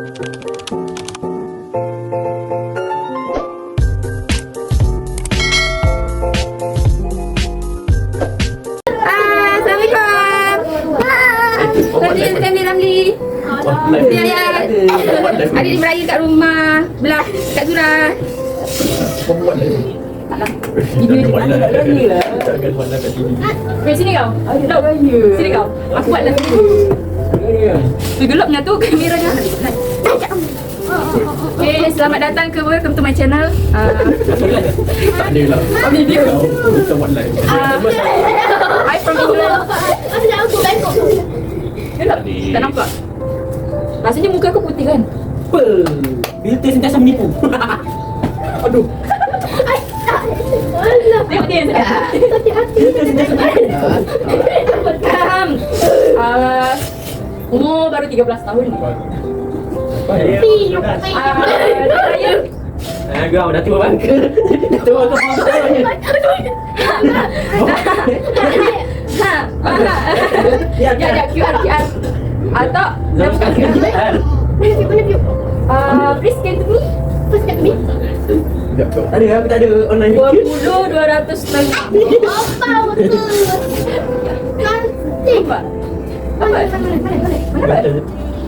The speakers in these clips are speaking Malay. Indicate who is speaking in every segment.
Speaker 1: Family Ramli. Adik beraya kat rumah belah kat Zura. Sini kau. Sini kau. Aku buat lah. Gelap tu kameranya. Okay, selamat datang ke welcome to my channel.
Speaker 2: Tak ada lah.
Speaker 1: Video.
Speaker 2: Kita buat live.
Speaker 1: I from England. Gelap. Tak nampak. Rasanya muka aku putih kan?
Speaker 3: Apa? Filter sentiasa menipu. Aduh.
Speaker 1: Tengok dia sedap.
Speaker 3: Filter sentiasa menipu.
Speaker 1: Umur baru 13 tahun ni.
Speaker 3: Kau dah tua bangka. Dah tua kau
Speaker 1: Ya, QR. Atau please scan to me.
Speaker 3: Tak ada, aku tak ada online.
Speaker 1: 20-200 setengah. Apa? Mana?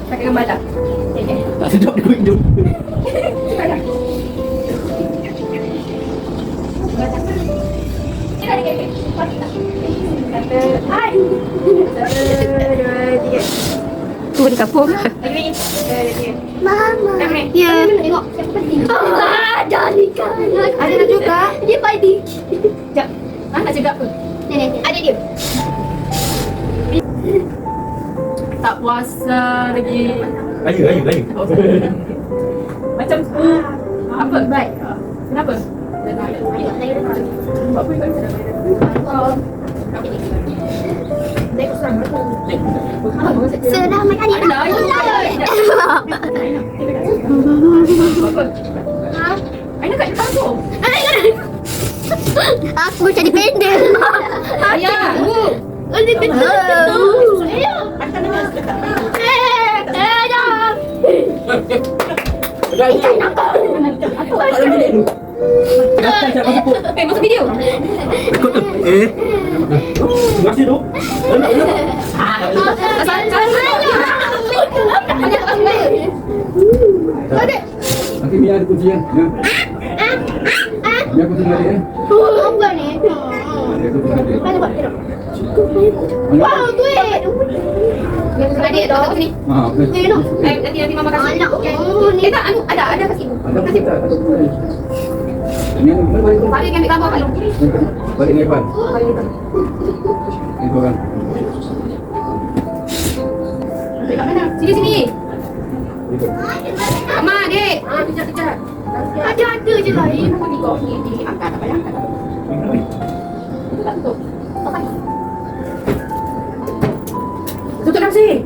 Speaker 1: Pakai gambar tak?
Speaker 3: Tak sedap dia hidup.
Speaker 1: Tu di kapur.
Speaker 4: Mama.
Speaker 1: Ya.
Speaker 4: Tengok. Ada nikah.
Speaker 1: Ada juga.
Speaker 4: Dia fighting.
Speaker 1: Jap. Nak cakap apa?
Speaker 4: Nenek. Ada dia.
Speaker 1: Tak puasa lagi.
Speaker 3: Ayu.
Speaker 1: Macam apa? Baik. Kenapa? Buat apa kau?
Speaker 4: Selamat hari raya.
Speaker 1: Aina kat depan tu.
Speaker 4: Aku jadi pendek.
Speaker 1: Ayah,
Speaker 4: Ini betul.
Speaker 1: masuk video.
Speaker 3: Masih tu?
Speaker 2: Nanti biar ada kunci ya. Biar kunci dia.
Speaker 4: Apa ni?
Speaker 2: Dia kunci dia.
Speaker 4: Wow, duit.
Speaker 1: Adik dah sini. Nanti mama kasih.
Speaker 4: Ni
Speaker 1: Tak, ada kasih.
Speaker 2: Ada tak? Ini balik
Speaker 1: Balik ambil gambar kalau.
Speaker 2: balik ni depan. Itu kan.
Speaker 1: Kat mana? Sini.
Speaker 2: Itu.
Speaker 1: Mak, Dek. Kejap.
Speaker 4: ada je lah.
Speaker 1: Ni angkat apa yang angkat. Tak tutup. Tutup dah sini.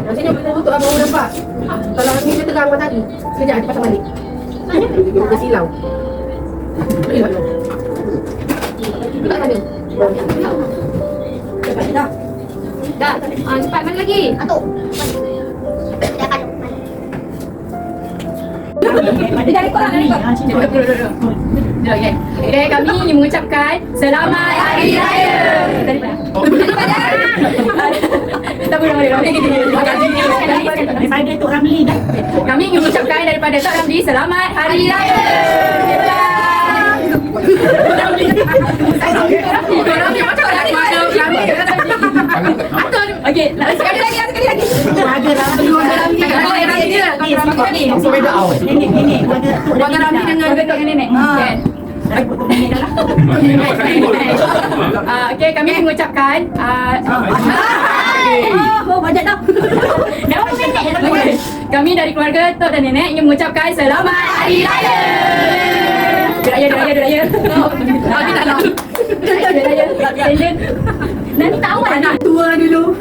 Speaker 1: Dah sini boleh tutup abang nampak. Kalau ni dia tegang tadi. Sekejap dia pasang balik. Dia silau. Tak ada. Dah. Cepat mana lagi?
Speaker 4: Atuk.
Speaker 1: Dia dah rekod. Duduk. Okay, kami ingin mengucapkan Selamat Hari Raya. Daripada tak boleh.
Speaker 3: Daripada Tok Ramli dah.
Speaker 1: Kami ingin mengucapkan daripada Tok Ramli Selamat Hari Raya. Ramli macam Ramli. Okey, sekali lagi.
Speaker 3: Ada Ramli.
Speaker 1: Okey,
Speaker 3: beda awal. Nenek.
Speaker 1: Warga Ramli dengan Datuk dengan nenek. Kan? Okey, kami mengucapkan banyak dah. Kami dari keluarga Tok dan Nenek ingin mengucapkan Selamat Hari Raya. Raya. Okey, tak nak. Raya. Nanti tak awal nak tua dulu.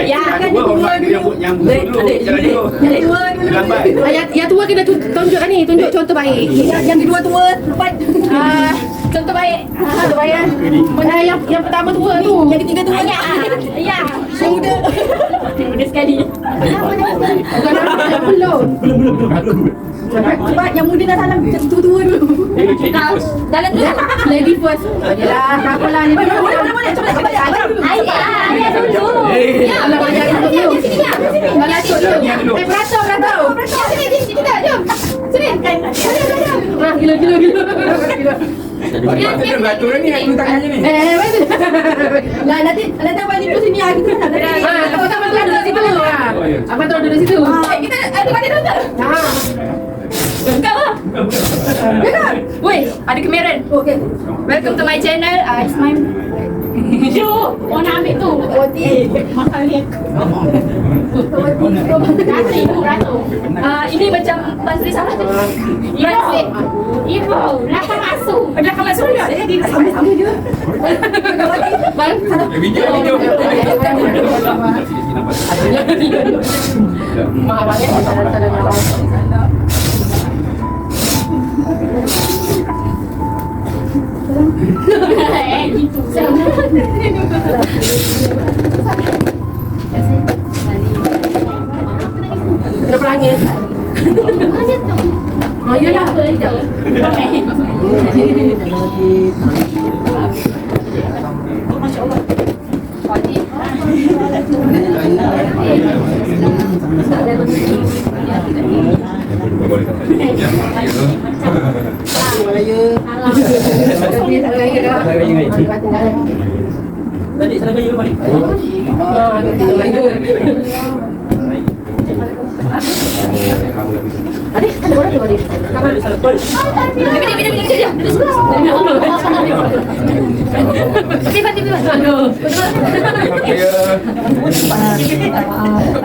Speaker 1: Ya, kan tua dulu.
Speaker 2: Yang dulu.
Speaker 1: Tua dulu. Yang tua kena tunjuk ni, tunjuk contoh baik. Yang kedua tua, lepas Contoh baik. Contoh baik kan. Mana yang pertama tua tu. Yang ketiga tua. Ayah. Yang muda. Yang muda sekali. Bukan yang belum. Sebab yang muda dah dalam tua-tua dulu. Dalam tu lady first. Yalah, tak apalah ni. Boleh. Cuba ayah dulu. Ya, ayah dulu. Ayah dulu. Beratur. Sini dah, jom. Sini. Gila.
Speaker 2: Dia beratur ni, aku tangannya ni.
Speaker 1: Lah nanti abang ni sini aku tak ada. Kau tak makan duduk situ. Abang tahu duduk situ. Kita ada mana duduk? Kau lah. Woi, ada kameran. Okay. Welcome to my channel. It's my Jom, mau nak ambil tu. Mahal ni. Ini macam Basri salah tu. Ibu, belakang masuk. Belakang masuk ya? Dia sama-sama je. Bang,
Speaker 2: Video.
Speaker 1: Mak abang ni tak ada gitu. Kenapa nangis? Oh iyalah. Masya-Allah.
Speaker 3: Tadi salah gaya balik.
Speaker 1: Adik, ada orang tu adik.
Speaker 3: Kamar salah tol.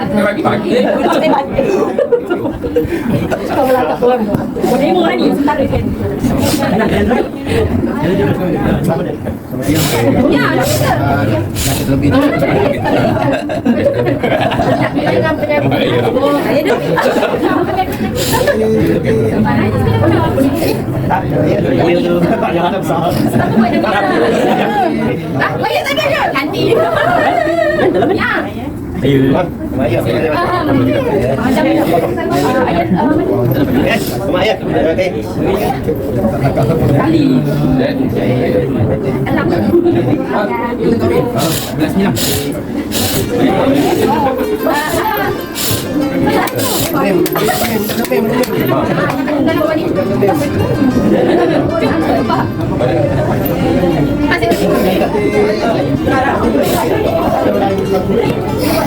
Speaker 2: Pagi-pagi.
Speaker 1: Demo ni sebentar kan. Ya,
Speaker 2: Lebih.
Speaker 3: Jangan besar.
Speaker 1: Bayar tak ada. Nanti. Ya.
Speaker 3: Ayo.
Speaker 2: Ayah.
Speaker 1: Kali.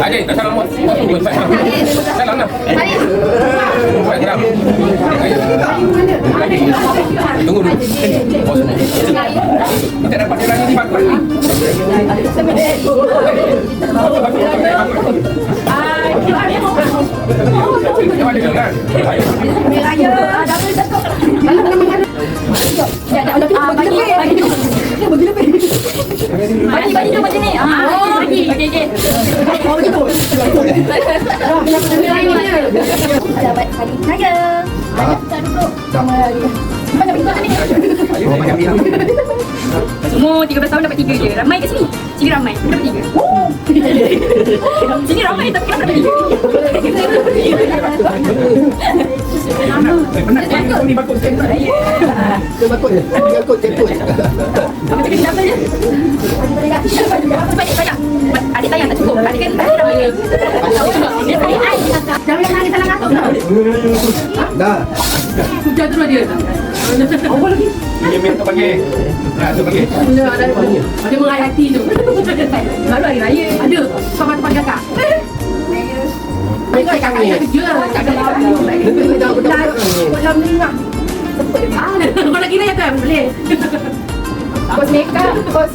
Speaker 2: Ada, tak salah mak. Salam dah. Buat geram. Tunggu dulu. Kita dapat jalan ni bagus.
Speaker 1: Bagi macam ni. Okey. Oh begitu. Dapat bagi saya. Kita duduk sama lagi. Macam itu ni.
Speaker 2: Oh, banyak bilang.
Speaker 1: Semua 13 tahun dapat 3 je. Ramai ke sini? Sini ramai. Kita dapat 3. Sini ramai tapi kita dapat 3.
Speaker 2: Ni bagus. Dia bagus.
Speaker 1: Apa cakap apa je? Banyak. Adik sayang tak cukup. Adik kan tak ramai. Dia sayang. Jangan nangis salah ngatuk tau.
Speaker 2: Dah.
Speaker 1: Hujan terus dia. Apa lagi?
Speaker 2: Ini minta panggil. Tu panggil.
Speaker 1: Ada menghayati tu. Baru hari raya. Ada. Sama tempat kakak. Mereka kakak kerja. Kakak dalam ni lah. Kau nak kira ya kan? Boleh. Kos makeup. Kos.